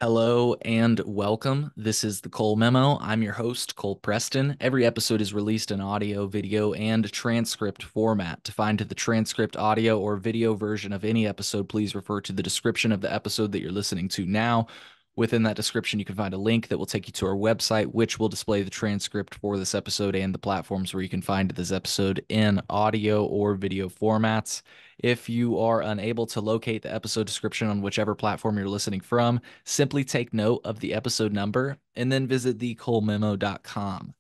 Hello and welcome. This is the Cole Memo. I'm your host, Cole Preston. Every episode is released in audio, video, and transcript format. To find the transcript, audio, or video version of any episode, please refer to the description of the episode that you're listening to now. Within that description, you can find a link that will take you to our website, which will display the transcript for this episode and the platforms where you can find this episode in audio or video formats. If you are unable to locate the episode description on whichever platform you're listening from, simply take note of the episode number and then visit thecolememo.com.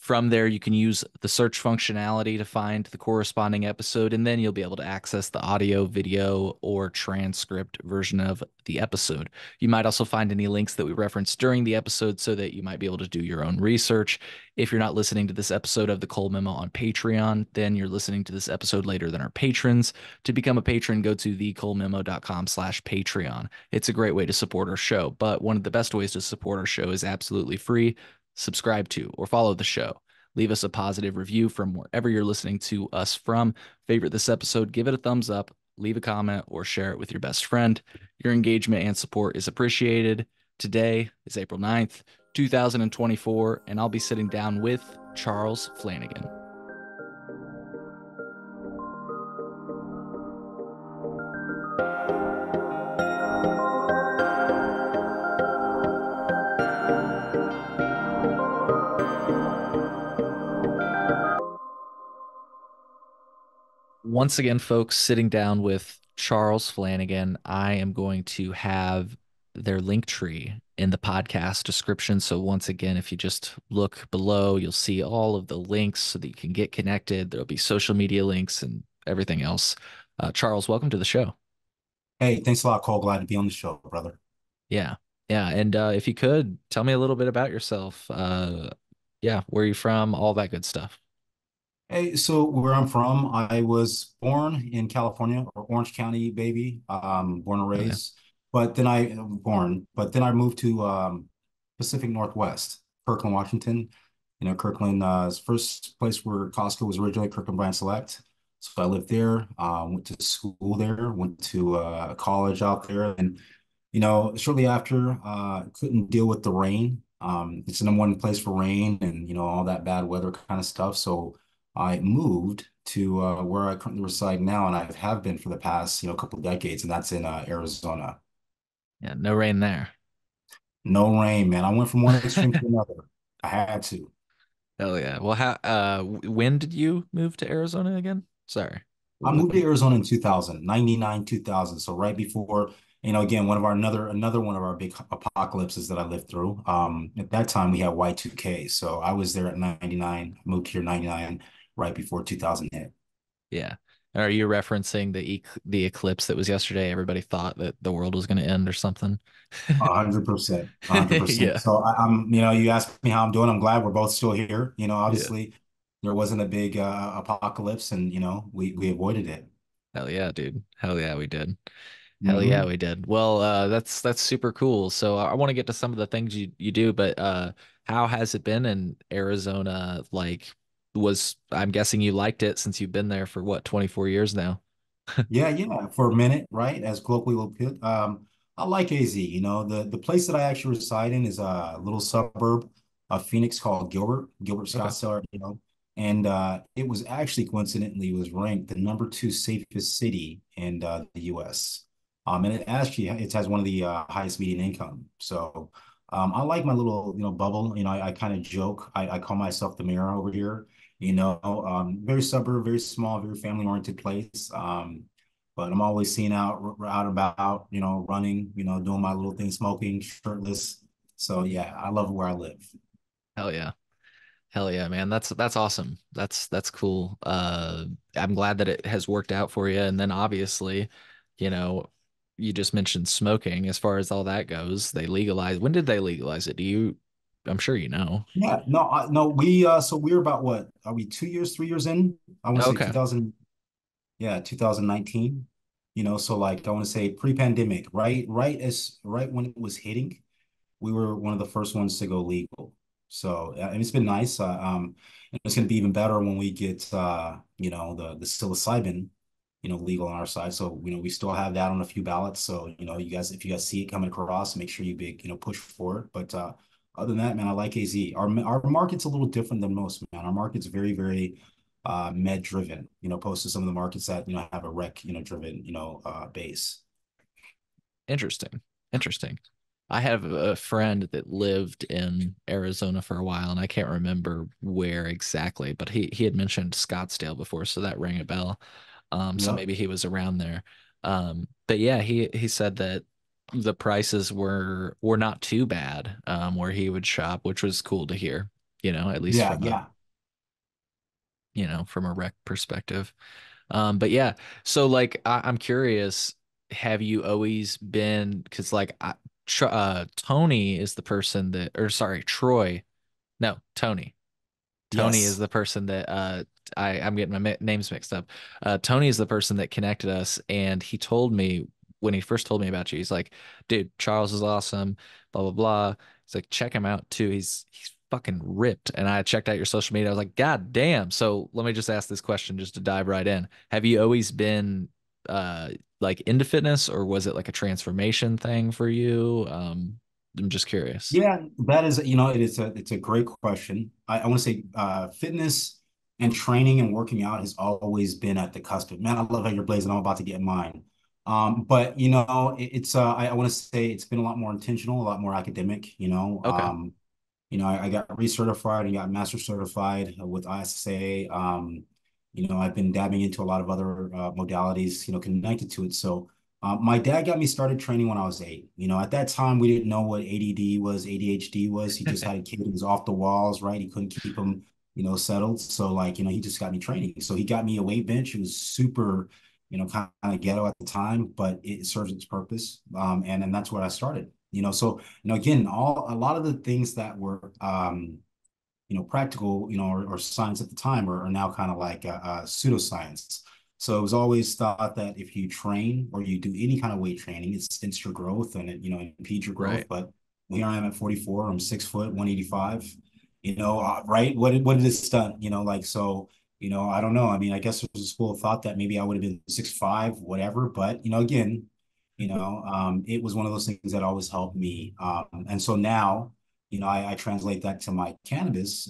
From there, you can use the search functionality to find the corresponding episode, and then you'll be able to access the audio, video, or transcript version of the episode. You might also find any links that we referenced during the episode so that you might be able to do your own research. If you're not listening to this episode of the Cole Memo on Patreon, then you're listening to this episode later than our patrons. To become a patron, go to thecolememo.com/Patreon. It's a great way to support our show, but one of the best ways to support our show is absolutely free. Subscribe to or follow the show. Leave us a positive review from wherever you're listening to us from. Favorite this episode, give it a thumbs up, leave a comment, or share it with your best friend. Your engagement and support is appreciated. Today is April 9th, 2024, and I'll be sitting down with Charles Flanagan. Once again, folks, sitting down with Charles Flanagan. I am going to have their link tree in the podcast description. So once again, if you just look below, you'll see all of the links so that you can get connected. There'll be social media links and everything else. Charles, welcome to the show. Hey, thanks a lot, Cole. Glad to be on the show, brother. Yeah. Yeah. And if you could tell me a little bit about yourself. Yeah, where you from, all that good stuff. Hey, so where I'm from, I was born in California, or Orange County, baby, born and Oh, yeah. raised. But then I moved to Pacific Northwest, Kirkland, Washington. Kirkland is the first place where Costco was originally, Kirkland Brand Select. So I lived there, went to school there, went to college out there, and shortly after, couldn't deal with the rain. It's the number one place for rain and all that bad weather kind of stuff. So I moved to where I currently reside now, and I have been for the past couple of decades, and that's in Arizona. Yeah. No rain there. No rain, man. I went from one extreme to another. I had to. Hell yeah. Well, when did you move to Arizona again? Sorry. I moved to When? Arizona in 2000, 99, 2000. So right before, again, one of our another one of our big apocalypses that I lived through. At that time we had Y2K. So I was there at 99, moved here 99, right before 2000 hit. Yeah. Are you referencing the eclipse that was yesterday? Everybody thought that the world was going to end or something. 100%, 100%. Yeah. So you asked me how I'm doing. I'm glad we're both still here. Yeah. Obviously there wasn't a big apocalypse and we avoided it. Hell yeah, dude. Hell yeah, we did. Hell yeah, Hmm. we did. Well, that's super cool. So I want to get to some of the things you do, but how has it been in Arizona? Like, I'm guessing you liked it since you've been there for what, 24 years now? Yeah, yeah, for a minute, right? As colloquially will put, I like AZ. The place that I actually reside in is a little suburb of Phoenix called Gilbert, Okay. Scottsdale, and it was actually coincidentally was ranked the number two safest city in the U.S. And it has one of the highest median income. So I like my little bubble. I kind of joke. I call myself the mayor over here. Very suburb, very small, very family oriented place. But I'm always seen out about, running, doing my little thing, smoking, shirtless. So yeah, I love where I live. Hell yeah. Hell yeah, man. That's awesome. That's cool. I'm glad that it has worked out for you. And then obviously, you know, you just mentioned smoking. As far as all that goes, they legalized. When did they legalize it? I'm sure you know. Yeah, no, no, so we're about what are we 2 years, 3 years in? I want to say Okay. 2000, yeah, 2019. So like I want to say pre-pandemic, right when it was hitting, we were one of the first ones to go legal. So and it's been nice. And it's going to be even better when we get the psilocybin, legal on our side. So, we still have that on a few ballots. So, if you guys see it coming across, make sure you push for it. But other than that, man, I like AZ. Our market's a little different than most, man. Our market's very, very med driven, opposed to some of the markets that, have a rec, driven, base. Interesting. Interesting. I have a friend that lived in Arizona for a while, and I can't remember where exactly, but he had mentioned Scottsdale before, so that rang a bell. So Yep. maybe he was around there. But yeah, he said that the prices were not too bad, where he would shop, which was cool to hear, at least Yeah, from yeah. from a rec perspective. But yeah, so like I'm curious, have you always been, because like Tony is the person that, or sorry, Troy, no, Tony is Yes. the person that I'm getting my names mixed up. Tony is the person that connected us, and he told me when he first told me about you, he's like, "Dude, Charles is awesome, blah blah blah." He's like, "Check him out too. He's fucking ripped." And I checked out your social media. I was like, "God damn!" So let me just ask this question, just to dive right in. Have you always been uh like into fitness, or was it like a transformation thing for you? I'm just curious. Yeah, that is, it's a great question. I want to say fitness and training and working out has always been at the cusp. Man, I love how you're blazing. I'm about to get mine. But it's I want to say it's been a lot more intentional, a lot more academic, Okay. I got recertified and got master certified with ISSA. I've been dabbing into a lot of other modalities, connected to it. So my dad got me started training when I was 8. At that time, we didn't know what ADD was, ADHD was. He just had a kid who was off the walls, right? He couldn't keep him, settled. So like, he just got me training. So he got me a weight bench. It was super, kind of ghetto at the time, but it serves its purpose. And that's what I started. So again, a lot of the things that were practical, or science at the time are now kind of like pseudoscience. So it was always thought that if you train or you do any kind of weight training, it stints your growth and it, impedes your growth. Right. But here I am at 44, I'm 6 foot, 185, right? What did this done? Like, so, I don't know. I mean, I guess there's a school of thought that maybe I would have been 6'5", whatever. But, again, it was one of those things that always helped me. And so now, I translate that to my cannabis,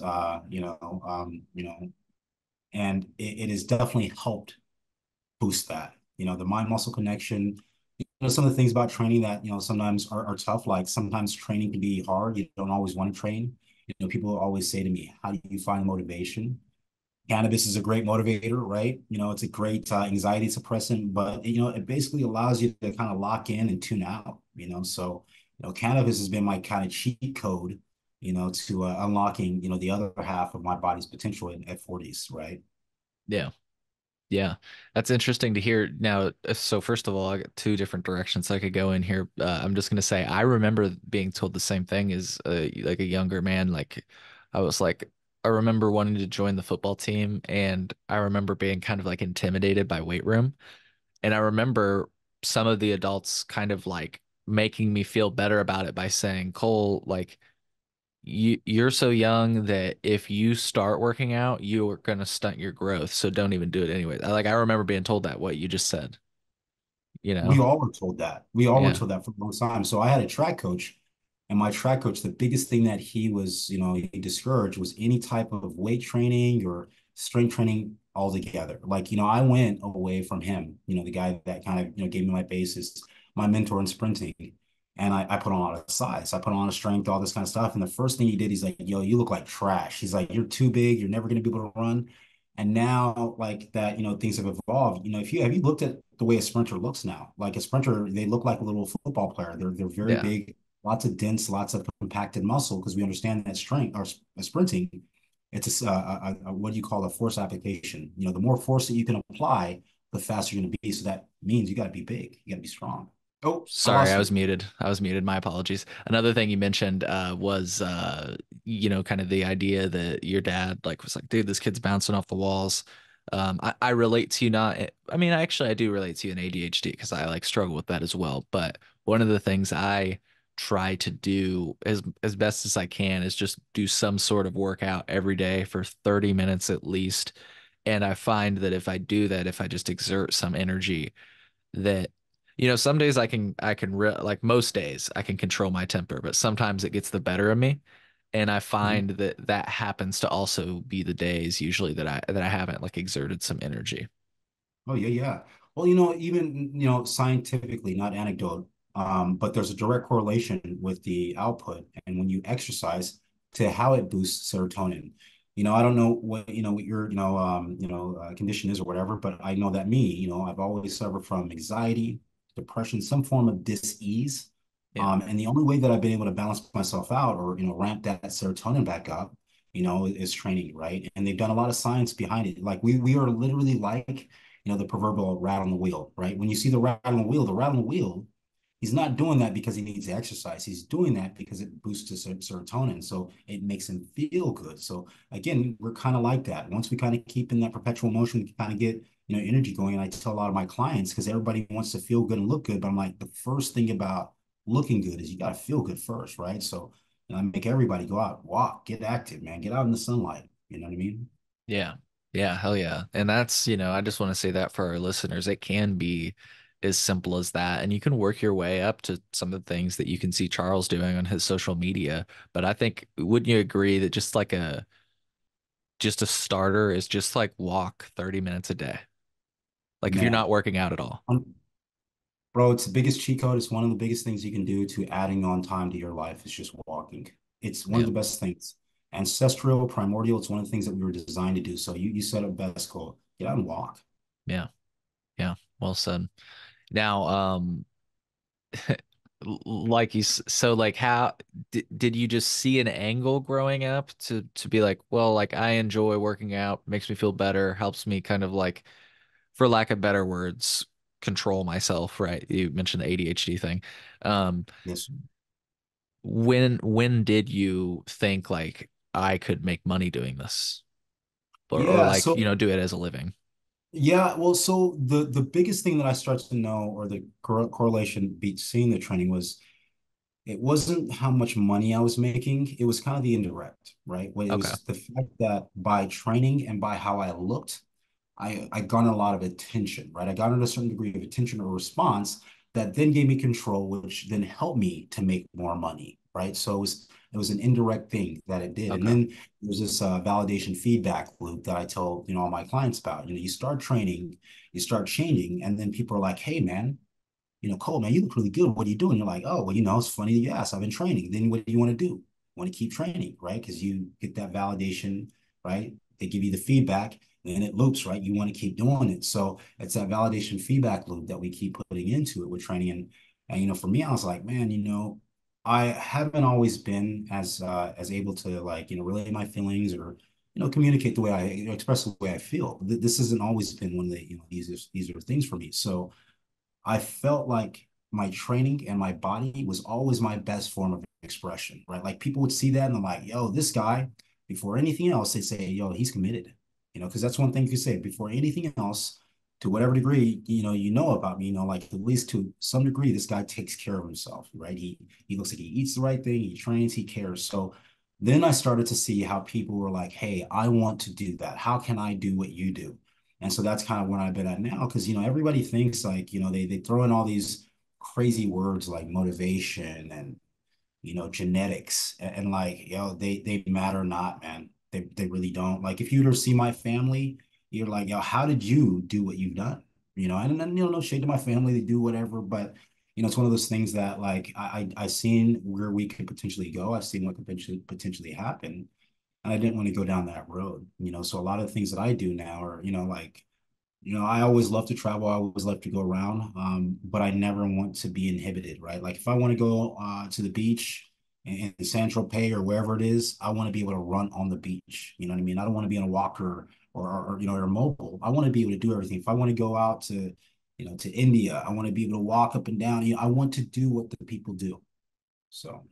and it has definitely helped boost that. The mind muscle connection. Some of the things about training that sometimes are tough. Like sometimes training can be hard. You don't always want to train. People always say to me, "How do you find motivation?" Cannabis is a great motivator, right? It's a great anxiety suppressant, but it basically allows you to kind of lock in and tune out. So cannabis has been my kind of cheat code, to unlocking the other half of my body's potential at 40s, right? Yeah. Yeah, that's interesting to hear. Now, so first of all, I got two different directions I could go in here. I'm just gonna say I remember being told the same thing as like a younger man. Like I was like, I remember wanting to join the football team, and I remember being kind of like intimidated by weight room. And I remember some of the adults kind of like making me feel better about it by saying, Cole, like you're so young that if you start working out, you are going to stunt your growth. So don't even do it anyway. I remember being told that what you just said, you We know? all were told that. We all were Yeah. told that for a long time. So I had a track coach, and my track coach, the biggest thing that he was, he discouraged was any type of weight training or strength training altogether. Like, I went away from him, the guy that kind of, gave me my basis, my mentor in sprinting. And I put on a lot of size. I put on a strength, all this kind of stuff. And the first thing he did, he's like, yo, you look like trash. He's like, you're too big. You're never going to be able to run. And now, like that, things have evolved. If you have you looked at the way a sprinter looks now? Like a sprinter, they look like a little football player. They're very Yeah. big, lots of dense, lots of compacted muscle because we understand that strength or sprinting, it's what do you call a force application? The more force that you can apply, the faster you're going to be. So that means you got to be big, you got to be strong. Oh, I Sorry, I lost was you. muted. I was muted. My apologies. Another thing you mentioned was kind of the idea that your dad like was like, dude, this kid's bouncing off the walls. I relate to you not. I mean, I do relate to you in ADHD because I like struggle with that as well. But one of the things I try to do as best as I can is just do some sort of workout every day for 30 minutes at least. And I find that if I do that, if I just exert some energy, that some days like most days I can control my temper, but sometimes it gets the better of me. And I Mhm. find that that happens to also be the days usually that I haven't like exerted some energy. Oh yeah, yeah. Well, even scientifically, not anecdote, but there's a direct correlation with the output and when you exercise to how it boosts serotonin. I don't know what your condition is or whatever, but I know that me, I've always suffered from anxiety, depression, some form of dis-ease. Yeah. And the only way that I've been able to balance myself out or ramp that serotonin back up, is training, right? And they've done a lot of science behind it. Like we are literally like the proverbial rat on the wheel, right? When you see the rat on the wheel, he's not doing that because he needs to exercise. He's doing that because it boosts his serotonin. So it makes him feel good. So again, we're kind of like that. Once we kind of keep in that perpetual motion, we kind of get, energy going. And I tell a lot of my clients because everybody wants to feel good and look good. But I'm like, the first thing about looking good is you got to feel good first, right? So, I make everybody go out, walk, get active, man, get out in the sunlight. You know what I mean? Yeah. Yeah, hell yeah. And that's, I just want to say that for our listeners, it can be as simple as that. And you can work your way up to some of the things that you can see Charles doing on his social media. But I think, wouldn't you agree that just a starter is just like walk 30 minutes a day? Like if you're Man, not working out at all. bro, it's the biggest cheat code. It's one of the biggest things you can do to adding on time to your life. It's just walking. It's one of Yeah. the best things. Ancestral, primordial, it's one of the things that we were designed to do. So you said it best, Cole. Get out and walk. Yeah. Yeah. Well said. Now, like so like how did you just see an angle growing up to be like, well, like I enjoy working out, makes me feel better, helps me kind of like, for lack of better words, control myself, right? You mentioned the ADHD thing. Um, Yes. when did you think like I could make money doing this? Or Yeah. like, So do it as a living? yeah, well, so the biggest thing that I started to know or the correlation between the training was it wasn't how much money I was making. It was kind of the indirect, right? Well, it Okay. was the fact that by training and by how I looked, I garnered a lot of attention, right? I garnered a certain degree of attention or response that then gave me control, which then helped me to make more money, right? So it was an indirect thing that it did. And Okay. then there's this validation feedback loop that I tell, all my clients about. You start training, you start changing, and then people are like, hey, man, Cole, man, you look really good. What are you doing? You're like, oh, well, it's funny that you asked. I've been training. Then what do you want to do? You want to keep training, right? Because you get that validation, right? They give you the feedback, and it loops, right? You want to keep doing it. So it's that validation feedback loop that we keep putting into it with training. And for me, I was like, man, I haven't always been as able to like, relay my feelings or communicate the way express the way I feel. This hasn't always been one of the, these are things for me. So I felt like my training and my body was always my best form of expression, right? Like people would see that and they're like, yo, this guy, before anything else, they say, yo, he's committed, because that's one thing you say before anything else, to whatever degree, about me, like at least to some degree, this guy takes care of himself, right? He looks like he eats the right thing, he trains, he cares. So then I started to see how people were like, hey, I want to do that. How can I do what you do? And so that's kind of where I've been at now, because everybody thinks like they throw in all these crazy words like motivation and genetics and like they matter not, man. They really don't. Like if you were to see my family, you're like, yo, how did you do what you've done? And then no shade to my family, they do whatever, but it's one of those things that like I seen where we could potentially go. I've seen what could potentially happen, and I didn't want to go down that road. So a lot of the things that I do now are like I always love to travel. I always love to go around, but I never want to be inhibited, right? Like if I want to go to the beach in San Tropez or wherever it is, I want to be able to run on the beach. You know what I mean? I don't want to be on a walker or mobile. I want to be able to do everything. If I want to go out to, to India, I want to be able to walk up and down. I want to do what the people do. So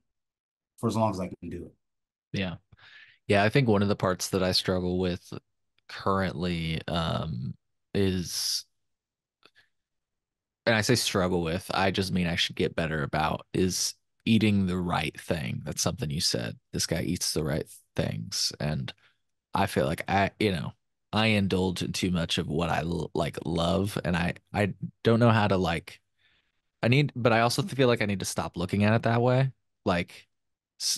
for as long as I can do it. Yeah. Yeah, I think one of the parts that I struggle with currently is, and I say struggle with, I just mean I should get better about, is eating the right thing. That's something you said. This guy eats the right things. And I feel like I indulge in too much of what like love, and I don't know how to like but I also feel like I need to stop looking at it that way. Like,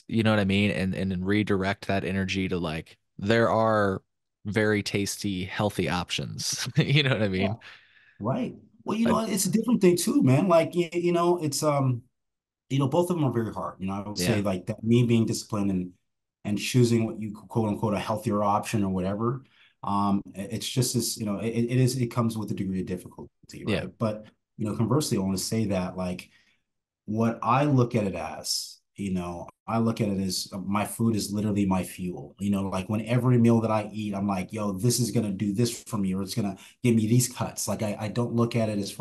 you know what I mean? And then redirect that energy to like, there are very tasty, healthy options. You know what I Yeah. mean? Right. Well, I, it's a different thing too, man. Like, it's both of them are very hard. I would say yeah, like that me being disciplined and choosing what you quote unquote a healthier option or whatever. It's just this, it comes with a degree of difficulty, yeah, right? But conversely, I want to say that like what I look at it as, I look at it as my food is literally my fuel. Like when every meal that I eat, I'm like, yo, this is gonna do this for me, or it's gonna give me these cuts. Like I don't look at it as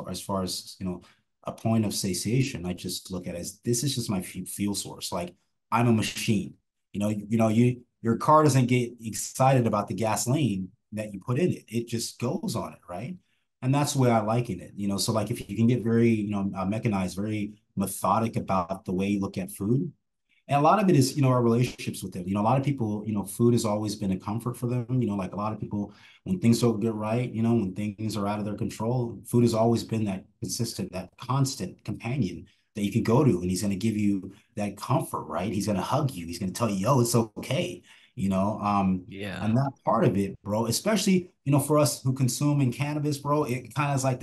a point of satiation. I just look at it as this is just my fuel source. Like I'm a machine. Your car doesn't get excited about the gasoline that you put in it. It just goes on it, right? And that's the way I liken it. So like if you can get very, mechanized, very methodic about the way you look at food. And a lot of it is, our relationships with it. A lot of people, food has always been a comfort for them. Like a lot of people, when things don't get right, when things are out of their control, food has always been that consistent, that constant companion that you can go to, and he's going to give you that comfort, right? He's going to hug you. He's going to tell you, yo, it's okay. You know, um, yeah. and that part of it, bro, especially, for us who consume in cannabis, bro, it kind of is like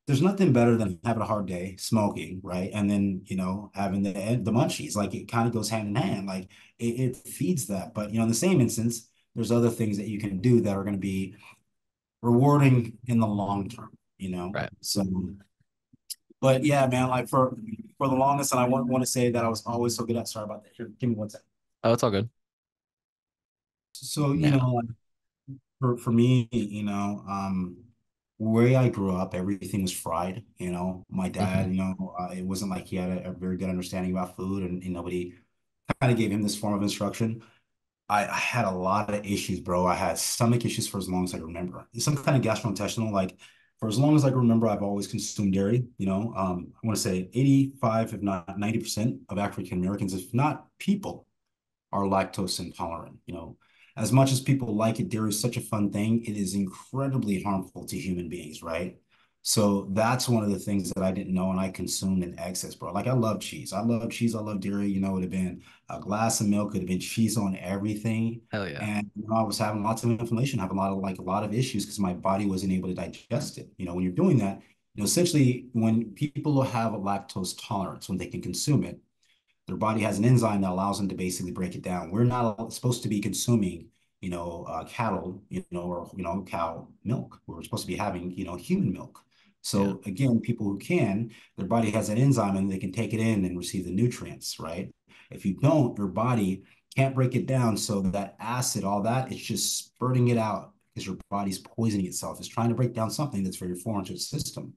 there's nothing better than having a hard day smoking, right? And then, having the munchies. Like it kind of goes hand in hand. Like it feeds that. But in the same instance, there's other things that you can do that are going to be rewarding in the long term. Right. So, but yeah, man, like for the longest, and I want to say that I was always so good at. Sorry about that. Here, give me one second. Oh, it's all good. So, Man. like for me, where I grew up, everything was fried. My dad, Hmm. it wasn't like he had a very good understanding about food, and nobody kind of gave him this form of instruction. I had a lot of issues, bro. I had stomach issues for as long as I remember. Some kind of gastrointestinal, like for as long as I can remember, I've always consumed dairy. I want to say 85, if not 90% of African Americans, if not people, are lactose intolerant. As much as people like it, dairy is such a fun thing. It is incredibly harmful to human beings, right? So that's one of the things that I didn't know and I consumed in excess, bro. Like I love cheese. I love cheese. I love dairy. It would have been a glass of milk, could have been cheese on everything. Hell yeah. And I was having lots of inflammation, having a lot of issues because my body wasn't able to digest it. When you're doing that, essentially when people have a lactose tolerance, when they can consume it, their body has an enzyme that allows them to basically break it down. We're not supposed to be consuming, cattle, or, cow milk. We're supposed to be having, human milk. Yeah. So again, people who can, their body has an enzyme and they can take it in and receive the nutrients, right? If you don't, your body can't break it down. So that acid, all that, it's just spurting it out because your body's poisoning itself. It's trying to break down something that's very foreign to the system.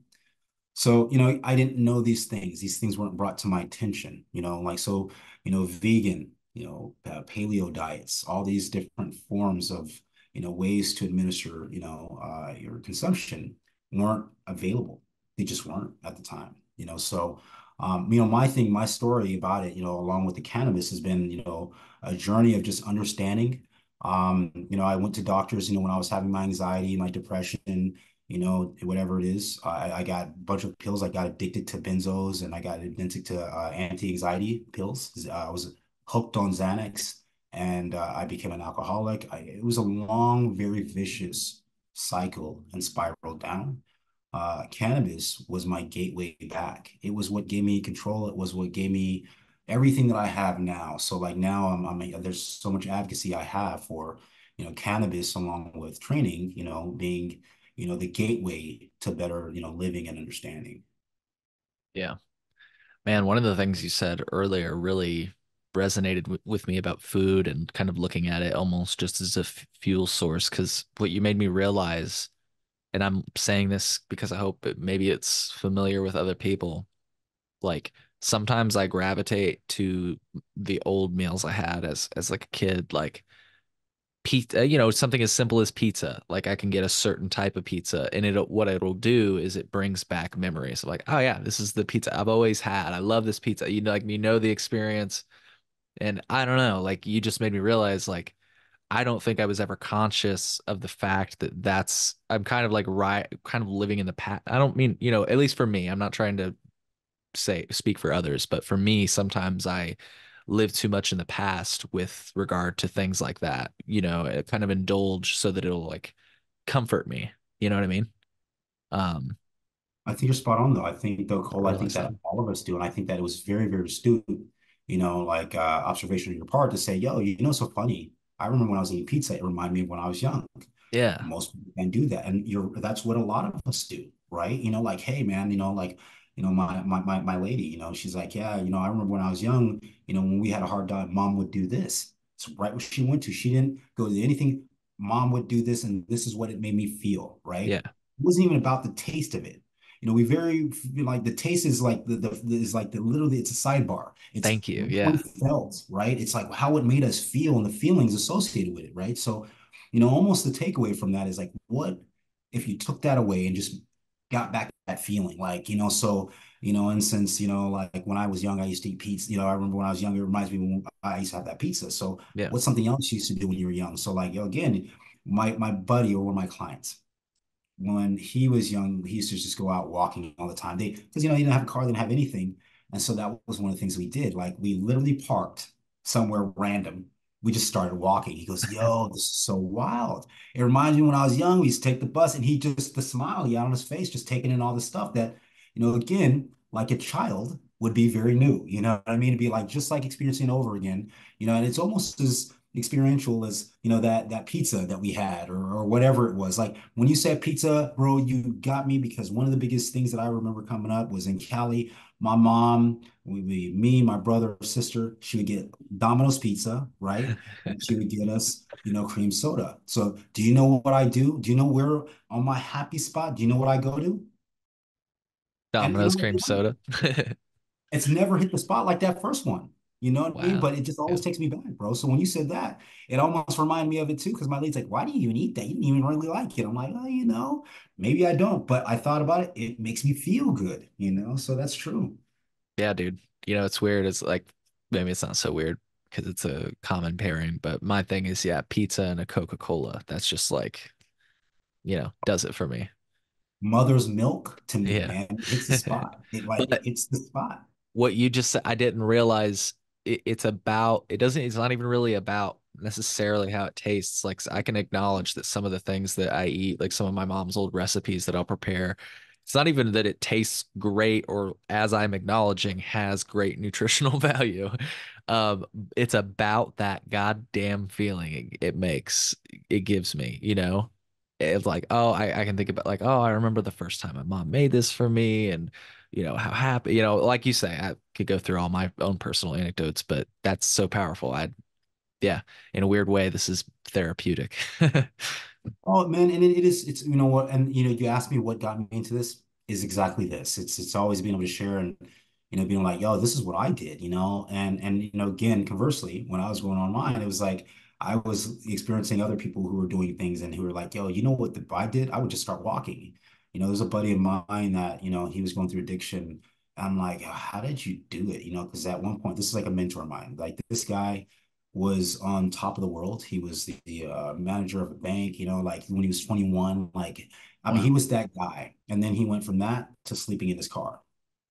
So, I didn't know these things. These things weren't brought to my attention, like so, vegan, paleo diets, all these different forms of, ways to administer, your consumption weren't available. They just weren't at the time. So, my story about it, along with the cannabis has been, a journey of just understanding. I went to doctors, when I was having my anxiety, my depression, whatever it is. I got a bunch of pills. I got addicted to benzos and I got addicted to anti-anxiety pills. I was hooked on Xanax and I became an alcoholic. It was a long, very vicious cycle and spiral down. Cannabis was my gateway back. It was what gave me control. It was what gave me everything that I have now. So like now there's so much advocacy I have for, cannabis along with training, being the gateway to better, living and understanding. Yeah. Man, one of the things you said earlier really resonated with me about food and kind of looking at it almost just as a fuel source. Because what you made me realize, and I'm saying this because I hope maybe it's familiar with other people, like sometimes I gravitate to the old meals I had as like a kid, like pizza, something as simple as pizza. Like I can get a certain type of pizza and what it'll do is it brings back memories of like, oh yeah, this is the pizza I've always had. I love this pizza. The experience. And I don't know, like you just made me realize like I don't think I was ever conscious of the fact that I'm kind of like kind of living in the past. I don't mean, at least for me, I'm not trying to speak for others, but for me, sometimes I live too much in the past with regard to things like that, it kind of indulge so that it'll like comfort me. You know what I mean? Um, I think you're spot on though. I think though, I Cole, I think realize that that. all of us do. And I think that it was very, very astute, observation on your part to say, yo, so funny. I remember when I was eating pizza, it reminded me of when I was young. Yeah. Most people can do that. And that's what a lot of us do, right? Like, hey man, my lady, she's like, yeah, I remember when I was young, when we had a hard time, mom would do this. It's right where she went to. She didn't go to anything. Mom would do this, and this is what it made me feel, right? Yeah. It wasn't even about the taste of it. We very like the taste is like is like the literally it's a sidebar. It's Thank you. what we Yeah. felt, right? It's like how it made us feel and the feelings associated with it, right? So, almost the takeaway from that is like, what if you took that away and just got back that feeling? Like, and since, like when I was young, I used to eat pizza. I remember when I was young, it reminds me when I used to have that pizza. So Yeah. what's something else you used to do when you were young? So like, again, my buddy or one of my clients when he was young, he used to just go out walking all the time. Because he didn't have a car, didn't have anything, and so that was one of the things we did. Like we literally parked somewhere random. We just started walking. He goes, "Yo, this is so wild." It reminds me when I was young. We used to take the bus, and he just the smile he had on his face, just taking in all the stuff that, again, like a child would be very new. You know what I mean? It'd be like just like experiencing over again. And it's almost as experiential as that pizza that we had or whatever it was. Like when you said pizza, bro, you got me because one of the biggest things that I remember coming up was in Cali. My mom, me, my brother, sister, she would get Domino's pizza, right? And she would get us, cream soda. So do you know what I do? Do you know where on my happy spot? Do you know what I go to? And Domino's cream soda. it's never hit the spot like that first one. You know what I mean? Wow. But it just Yeah. always takes me back, bro. So when you said that, it almost reminded me of it too, because my lady's like, why do you even eat that? You didn't even really like it. I'm like, oh, maybe I don't. But I thought about it. It makes me feel good, So that's true. Yeah, dude. It's weird. It's like maybe it's not so weird because it's a common pairing, but my thing is, yeah, pizza and a Coca-Cola. That's just like, does it for me. Mother's milk to me, Yeah. man, it hits the spot. It But hits the spot. what you just said, I didn't realize it's not even really about necessarily how it tastes. Like I can acknowledge that some of the things that I eat, like some of my mom's old recipes that I'll prepare, it's not even that it tastes great or as I'm acknowledging has great nutritional value. Um, it's about that goddamn feeling it gives me, It's like, oh, I can think about like, oh, I remember the first time my mom made this for me and how happy, like you say, I could go through all my own personal anecdotes, but that's so powerful. Yeah, in a weird way, this is therapeutic. Oh man, and it is it's you know what, and you asked me what got me into this is exactly this. It's always being able to share and being like, yo, this is what I did, and again, conversely, when I was going online, it was like I was experiencing other people who were doing things and who were like, yo, you know what I did? I would just start walking. There's a buddy of mine that, he was going through addiction. I'm like, how did you do it? Because at one point, this is like a mentor of mine. Like this guy was on top of the world. He was the manager of a bank, like when he was 21, like, I mean, he Wow. was that guy. And then he went from that to sleeping in his car.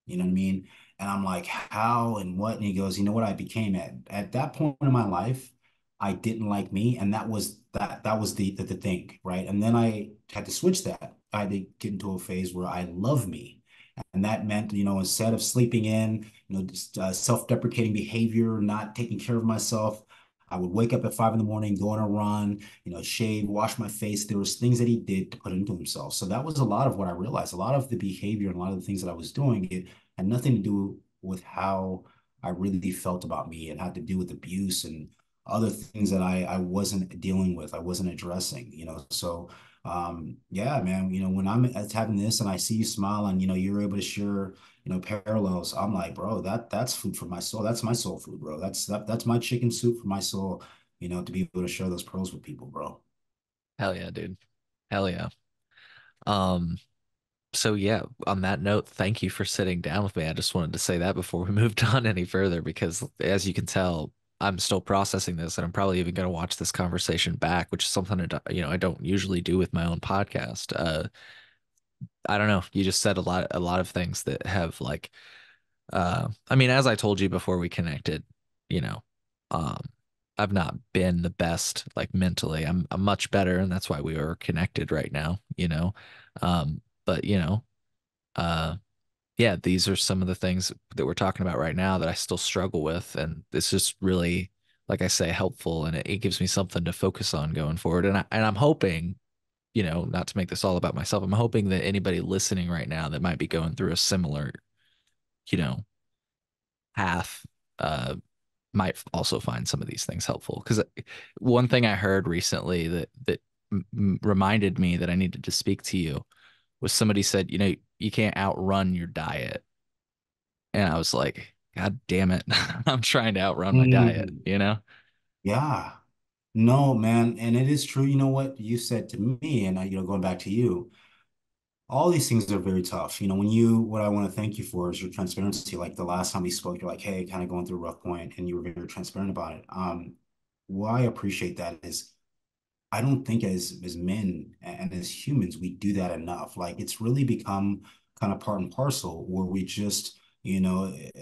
You know what I mean? And I'm like, how and what? And he goes, you know what I became at that point in my life, I didn't like me. And that was the thing, right? And then I had to switch that. I had to get into a phase where I love me. And that meant, instead of sleeping in, just self-deprecating behavior, not taking care of myself, I would wake up at 5 in the morning, go on a run, shave, wash my face. There was things that he did to put into himself. So that was a lot of what I realized. A lot of the behavior and a lot of the things that I was doing, it had nothing to do with how I really felt about me. It had to do with abuse and other things that I wasn't dealing with, I wasn't addressing, So yeah, man, when I'm having this and I see you smile and you're able to share, parallels, I'm like, bro, that's food for my soul. That's my soul food, bro. That's my chicken soup for my soul, to be able to share those pearls with people, bro. Hell yeah, dude. Hell yeah. Um, so yeah, on that note, thank you for sitting down with me. I just wanted to say that before we moved on any further because as you can tell, I'm still processing this, and I'm probably even going to watch this conversation back, which is something that, I don't usually do with my own podcast. I don't know. You just said a lot of things that have like, I mean, as I told you before we connected, you know, um, I've not been the best like mentally. I'm much better, and that's why we are connected right now. But uh, yeah, these are some of the things that we're talking about right now that I still struggle with, and it's just really, like I say, helpful, and it gives me something to focus on going forward. And I'm hoping, not to make this all about myself, I'm hoping that anybody listening right now that might be going through a similar, you know, path, might also find some of these things helpful. Because one thing I heard recently that reminded me that I needed to speak to you was somebody said, you can't outrun your diet. And I was like, God damn it. I'm trying to outrun my diet, Mm, you know? yeah. No, man. And it is true. You know what you said to me, and going back to you, all these things are very tough. What I want to thank you for is your transparency. Like the last time we spoke, you're like, hey, kind of going through a rough point, and you were very transparent about it. What I appreciate that is I don't think as men and as humans we do that enough. Like it's really become kind of part and parcel where we just,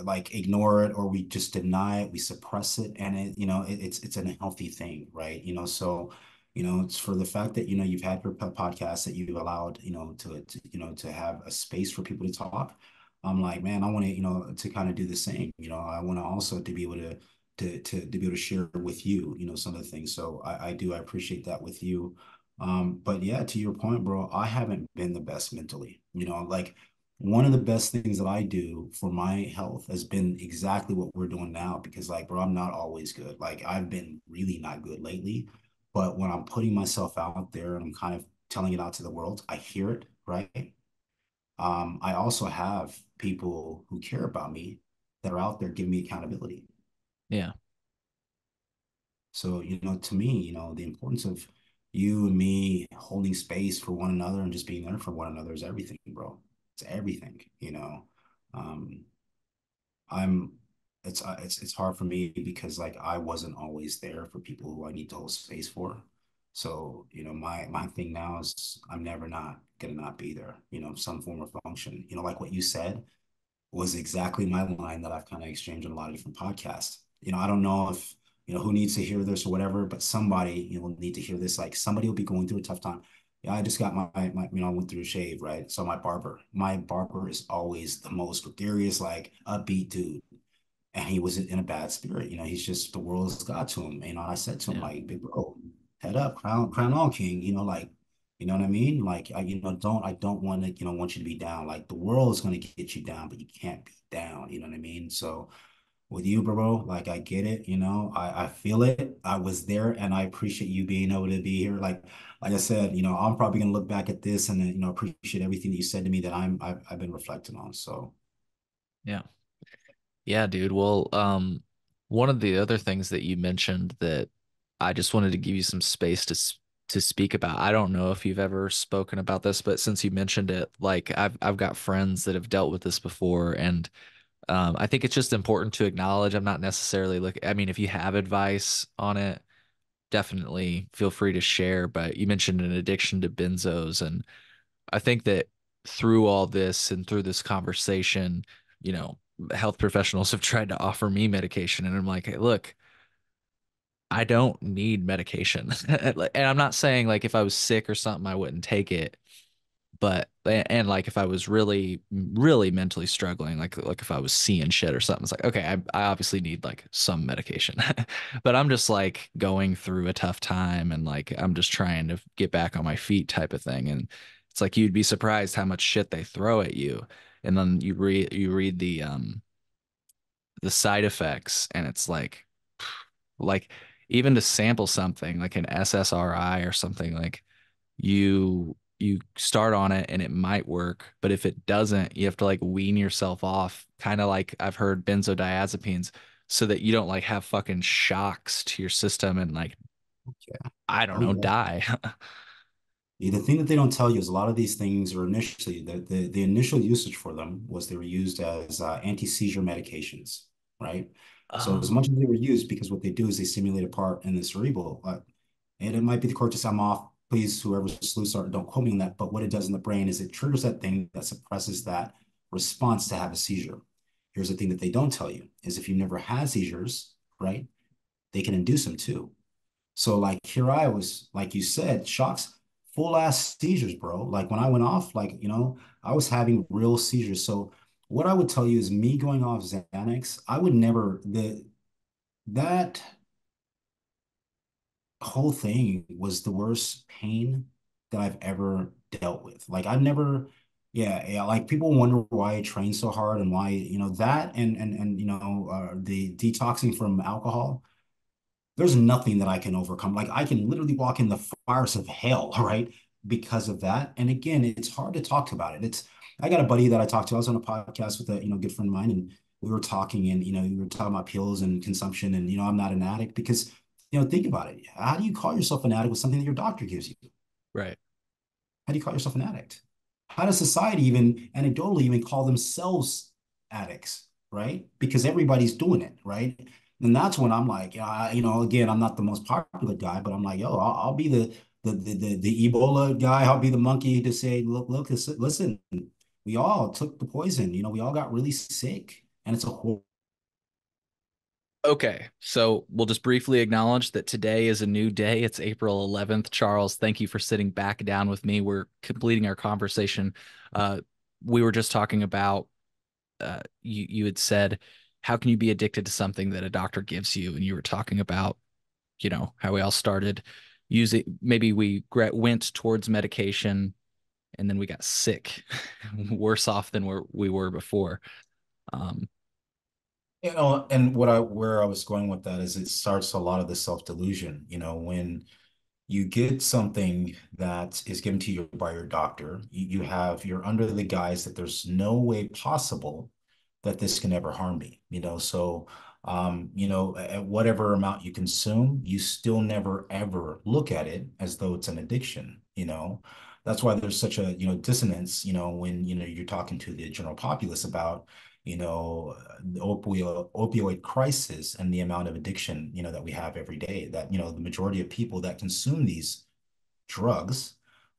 like ignore it or we just deny it, we suppress it, and it's an unhealthy thing, right? So it's for the fact that you've had your podcast that you've allowed to have a space for people to talk. I'm like, man, I want to to kind of do the same. I want to also to be able to be able to share with you, some of the things. So I appreciate that with you. But yeah, to your point, bro, I haven't been the best mentally. Like one of the best things that I do for my health has been exactly what we're doing now because like, bro, I'm not always good. Like I've been really not good lately. But when I'm putting myself out there and I'm kind of telling it out to the world, I hear it, right? I also have people who care about me that are out there giving me accountability. Yeah. So, to me, the importance of you and me holding space for one another and just being there for one another is everything, bro. It's everything. Um, I'm it's hard for me because like I wasn't always there for people who I need to hold space for. So, my thing now is I'm never not gonna not be there, some form of function. Like what you said, was exactly my line that I've kind of exchanged on a lot of different podcasts. I don't know if, who needs to hear this or whatever, but somebody, will need to hear this. Like somebody will be going through a tough time. Yeah, I just got I went through a shave, right? So my barber is always the most gregarious, like upbeat dude. And he was in a bad spirit. He's just the world's got to him. I said to him, Yeah. like, big bro, head up, crown on king, like, you know what I mean? Like, I don't want to, want you to be down. Like, the world is going to get you down, but you can't be down. You know what I mean? So, with you, bro, like, I get it. I feel it. I was there, and I appreciate you being able to be here. Like I said, I'm probably going to look back at this and, appreciate everything that you said to me that I've been reflecting on. So, Yeah. Yeah, dude. Well, one of the other things that you mentioned that I just wanted to give you some space to speak about. I don't know if you've ever spoken about this, but since you mentioned it, like I've got friends that have dealt with this before, and I think it's just important to acknowledge. I'm not necessarily looking. I mean, if you have advice on it, definitely feel free to share. But you mentioned an addiction to benzos, and I think that through all this and through this conversation, you know, health professionals have tried to offer me medication. And I'm like, hey, look, I don't need medication. And I'm not saying like if I was sick or something, I wouldn't take it. But and like if I was really, really mentally struggling, like if I was seeing shit or something, it's like, okay, I obviously need like some medication. But I'm just like going through a tough time and like I'm just trying to get back on my feet type of thing. And it's like you'd be surprised how much shit they throw at you. And then you read the side effects and it's like even to sample something like an SSRI or something like you start on it and it might work, but if it doesn't, you have to like wean yourself off, kind of like I've heard benzodiazepines, so that you don't like have fucking shocks to your system and like yeah. I don't Oh, know, yeah. die. Yeah, the thing that they don't tell you is a lot of these things are initially the initial usage for them was they were used as anti-seizure medications. right? So as Oh, much as they were used, because what they do is they simulate a part in the cerebral, and it might be the cortex. I'm off. Please, whoever's sleuths are, don't quote me on that. But what it does in the brain is it triggers that thing that suppresses that response to have a seizure. Here's the thing that they don't tell you is if you've never had seizures, right, they can induce them too. So like here I was, like you said, shocks, full ass seizures, bro. Like when I went off, like, I was having real seizures. So what I would tell you is me going off Xanax, I would never that whole thing was the worst pain that I've ever dealt with. Like I've never, yeah, yeah. Like people wonder why I train so hard and why, that and the detoxing from alcohol. There's nothing that I can overcome. Like I can literally walk in the fires of hell, right? Because of that. And again, it's hard to talk about it. I got a buddy that I talked to. I was on a podcast with a, good friend of mine, and we were talking and, we were talking about pills and consumption. And, I'm not an addict because, think about it. How do you call yourself an addict with something that your doctor gives you? right. How do you call yourself an addict? How does society even anecdotally even call themselves addicts, right? Because everybody's doing it, right? And that's when I'm like, again, I'm not the most popular guy, but I'm like, yo, I'll be the Ebola guy. I'll be the monkey to say, look, listen, we all took the poison. We all got really sick, and it's a whole. Okay, so we'll just briefly acknowledge that today is a new day. It's April 11th. Charles, thank you for sitting back down with me. We're completing our conversation. Uh, we were just talking about you had said, how can you be addicted to something that a doctor gives you? And you were talking about, how we all started using, maybe we went towards medication and then we got sick, worse off than we were before. Um, And where I was going with that is it starts a lot of the self-delusion, when you get something that is given to you by your doctor. You're under the guise that there's no way possible that this can ever harm me, So, at whatever amount you consume, you still never ever look at it as though it's an addiction. That's why there's such a, dissonance, when, you're talking to the general populace about, the opioid crisis and the amount of addiction, that we have every day, that, the majority of people that consume these drugs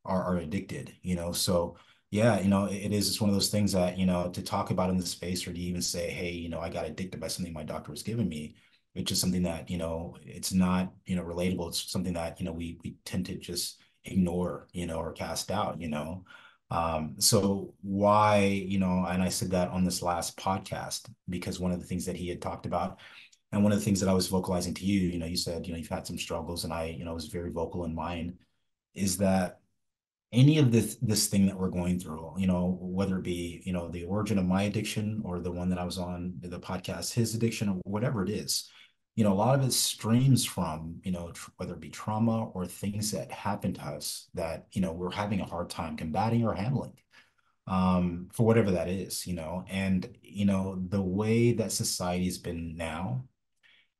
are addicted, So yeah, it is just one of those things that, to talk about in the space or to even say, hey, I got addicted by something my doctor was giving me. It's just something that, it's not, relatable. It's something that, we tend to just ignore, or cast out. So why, and I said that on this last podcast, because one of the things that he had talked about, and one of the things that I was vocalizing to you, you said, you've had some struggles, and I, was very vocal in mine, is that any of this thing that we're going through, whether it be, the origin of my addiction or the one that I was on the podcast, his addiction or whatever it is, a lot of it streams from, whether it be trauma or things that happened to us that, we're having a hard time combating or handling, for whatever that is, and, the way that society's been now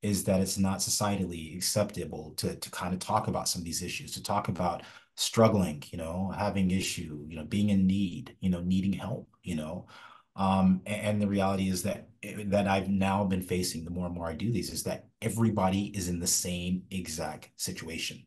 is that it's not societally acceptable to kind of talk about some of these issues, to talk about struggling, having issue, being in need, needing help, and the reality is that I've now been facing the more and more I do these is that everybody is in the same exact situation.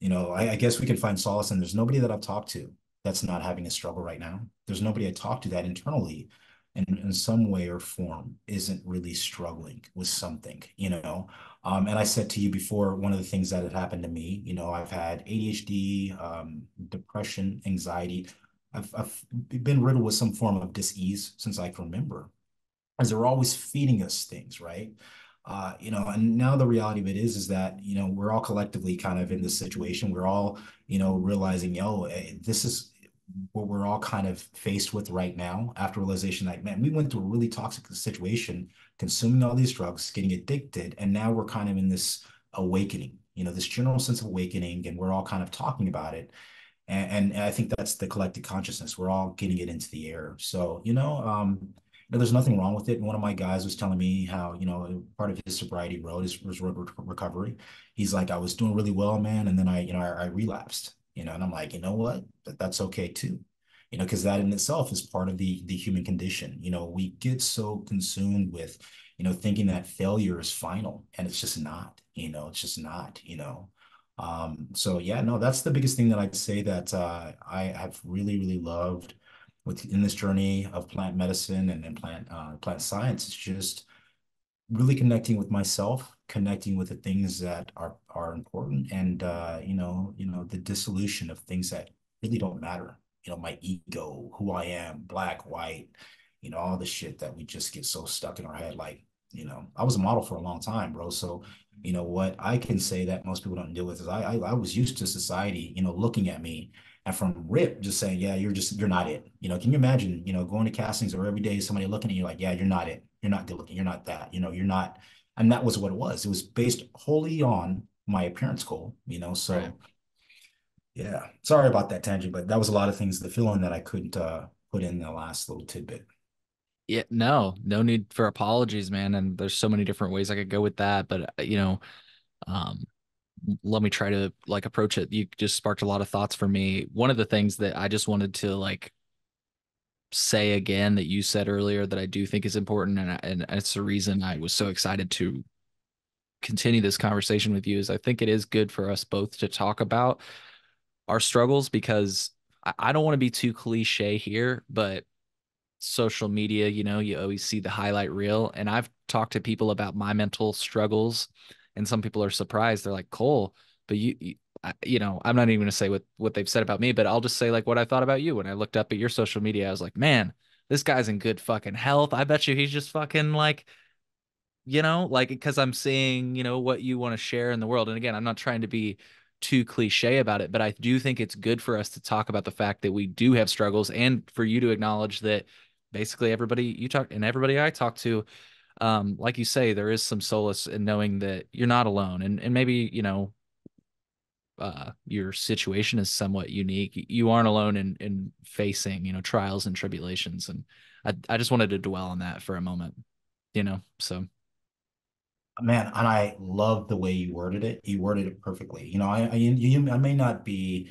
I guess we can find solace, and there's nobody that I've talked to that's not having a struggle right now. There's nobody I talk to that internally in some way or form isn't really struggling with something. And I said to you before, one of the things that had happened to me, I've had ADHD, depression, anxiety. I've been riddled with some form of dis-ease since I can remember, as they're always feeding us things, right? And now the reality of it is that, we're all collectively kind of in this situation. We're all, realizing, this is what we're all kind of faced with right now after realization that, man, we went through a really toxic situation, consuming all these drugs, getting addicted, and now we're kind of in this awakening, this general sense of awakening, and we're all kind of talking about it. And I think that's the collective consciousness. We're all getting it into the air. So, there's nothing wrong with it. And one of my guys was telling me how, part of his sobriety road is was recovery. He's like, I was doing really well, man. And then I relapsed, and I'm like, you know what? That's okay too. Because that in itself is part of the human condition. We get so consumed with, thinking that failure is final, and it's just not, it's just not, So yeah, no, that's the biggest thing that I'd say that I have really, really loved within this journey of plant medicine and plant science. It's just really connecting with myself, connecting with the things that are important, and the dissolution of things that really don't matter. My ego, who I am, black, white, all the shit that we just get so stuck in our head. Like, I was a model for a long time, bro. So, what I can say that most people don't deal with is I was used to society, looking at me and from rip just saying, yeah, you're not it. Can you imagine, going to castings or every day somebody looking at you like, yeah, you're not it. You're not good looking. You're not that. You're not. And that was what it was. It was based wholly on my appearance goal. Right. So yeah. Sorry about that tangent, but that was a lot of things. The feeling that I couldn't put in the last little tidbit. Yeah, no need for apologies, man. And there's so many different ways I could go with that, but um, let me try to like approach it. You just sparked a lot of thoughts for me. One of the things that I just wanted to like say again that you said earlier that I do think is important, and it's the reason I was so excited to continue this conversation with you, is I think it is good for us both to talk about our struggles because I don't want to be too cliche here, but social media, you always see the highlight reel. And I've talked to people about my mental struggles, and some people are surprised. They're like, Cole, but I'm not even going to say what they've said about me, but I'll just say like what I thought about you. When I looked up at your social media, I was like, man, this guy's in good fucking health. I bet you he's just fucking like, like because I'm seeing, what you want to share in the world. And again, I'm not trying to be too cliche about it, but I do think it's good for us to talk about the fact that we do have struggles and for you to acknowledge that basically everybody you talk and everybody I talk to, like you say, there is some solace in knowing that you're not alone. And maybe, your situation is somewhat unique. You aren't alone in facing, trials and tribulations. And I just wanted to dwell on that for a moment, so. Man, and I love the way you worded it. You worded it perfectly. I may not be,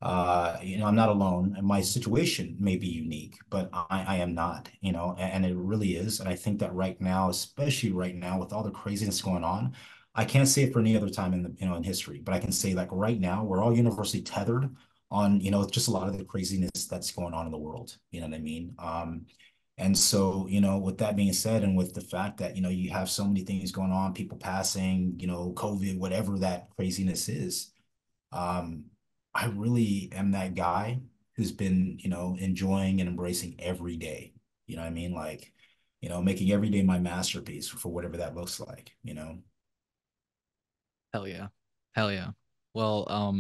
I'm not alone, and my situation may be unique, but I am not, and it really is. And I think that right now, especially right now, with all the craziness going on, I can't say it for any other time in in history, but I can say like right now, we're all universally tethered on, just a lot of the craziness that's going on in the world. You know what I mean? And so, with that being said, and with the fact that, you have so many things going on, people passing, COVID, whatever that craziness is, um, I really am that guy who's been, enjoying and embracing every day. You know what I mean? Like, making every day my masterpiece for whatever that looks like. Hell yeah. Hell yeah. Well,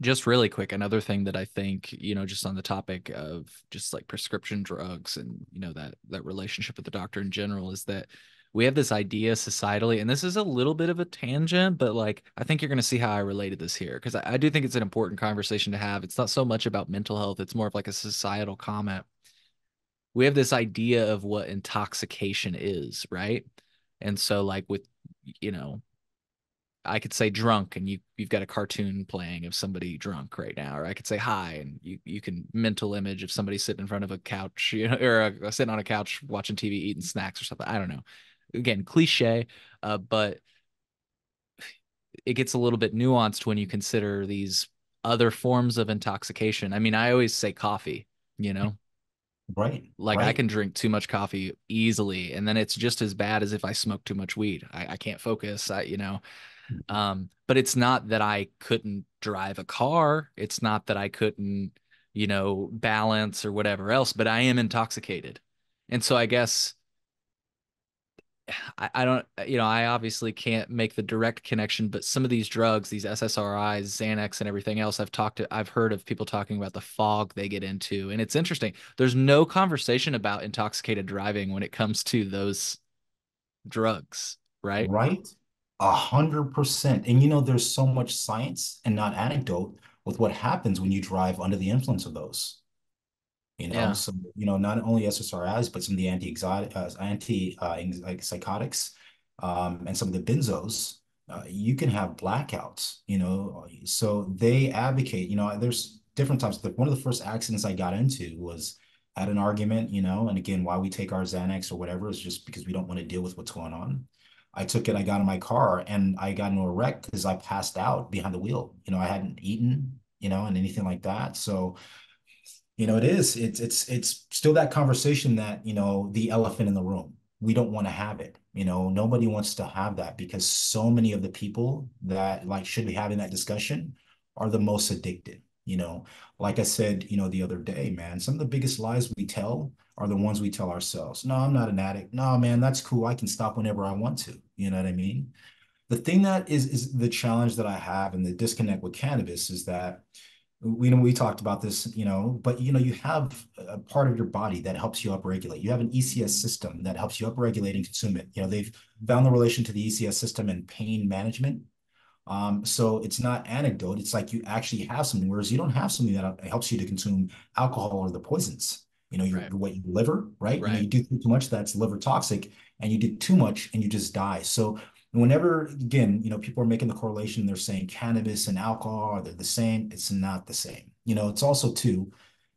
just really quick, another thing that I think, just on the topic of just like prescription drugs and, that relationship with the doctor in general is that we have this idea societally, and this is a little bit of a tangent, but like I think you're going to see how I related this here because I do think it's an important conversation to have. It's not so much about mental health, it's more of like a societal comment. We have this idea of what intoxication is, right? And so like with, you know, I could say drunk and you've got a cartoon playing of somebody drunk right now, or I could say hi and you can mental image of somebody sitting in front of a couch, or sitting on a couch watching TV, eating snacks or something. I don't know. Again, cliche, but it gets a little bit nuanced when you consider these other forms of intoxication. I mean, I always say coffee, you know, Right, like I right, can drink too much coffee easily, and then it's just as bad as if I smoke too much weed. I can't focus. But it's not that I couldn't drive a car. It's not that I couldn't, balance or whatever else, but I am intoxicated. And so I guess I don't, I obviously can't make the direct connection, but some of these drugs, these SSRIs, Xanax, and everything else, I've heard of people talking about the fog they get into. And it's interesting. There's no conversation about intoxicated driving when it comes to those drugs, right? right. 100%. And there's so much science and not anecdote with what happens when you drive under the influence of those. Yeah. So not only SSRIs, but some of the psychotics, and some of the benzos, you can have blackouts. So they advocate. There's different types. One of the first accidents I got into was had an argument, and again, why we take our Xanax or whatever is just because we don't want to deal with what's going on. I took it, I got in my car and I got into a wreck because I passed out behind the wheel. I hadn't eaten, and anything like that. So, it's still that conversation that, the elephant in the room. We don't want to have it. Nobody wants to have that because so many of the people that like should be having that discussion are the most addicted. Like I said, the other day, man, some of the biggest lies we tell are the ones we tell ourselves. No, I'm not an addict. No, man, that's cool. I can stop whenever I want to. You know what I mean? The thing that is the challenge that I have and the disconnect with cannabis is that we talked about this, but you have a part of your body that helps you upregulate. You have an ECS system that helps you upregulate and consume it. They've found the relation to the ECS system and pain management. So it's not anecdote. It's like you actually have something, whereas you don't have something that helps you to consume alcohol or the poisons. Right. Your liver, right? Right. You do too much, that's liver toxic, and you do too much and you just die. So whenever, again, people are making the correlation, they're saying cannabis and alcohol are they the same? It's not the same. It's also too,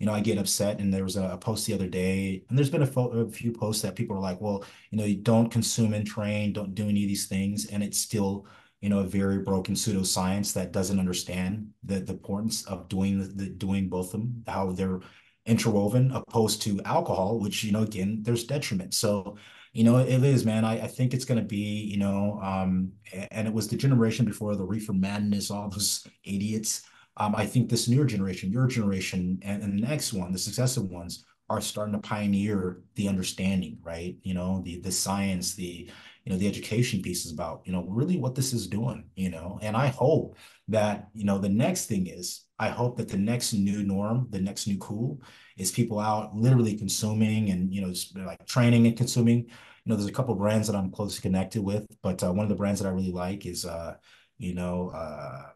I get upset, and there was a post the other day, and there's been a few posts that people are like, well, you don't consume and train, don't do any of these things, and it's still a very broken pseudoscience that doesn't understand the importance of doing both of them, how they're interwoven, opposed to alcohol, which, again, there's detriment. So, it is, man. I think it's going to be, and it was the generation before the reefer madness, all those idiots. I think this newer generation, your generation, and the next one, the successive ones, are starting to pioneer the understanding, right? The science, the education pieces about, really what this is doing, and I hope that, the next thing is, I hope that the next new norm, the next new cool is people out literally consuming and, like training and consuming. There's a couple of brands that I'm closely connected with, but one of the brands that I really like is, you know, uh,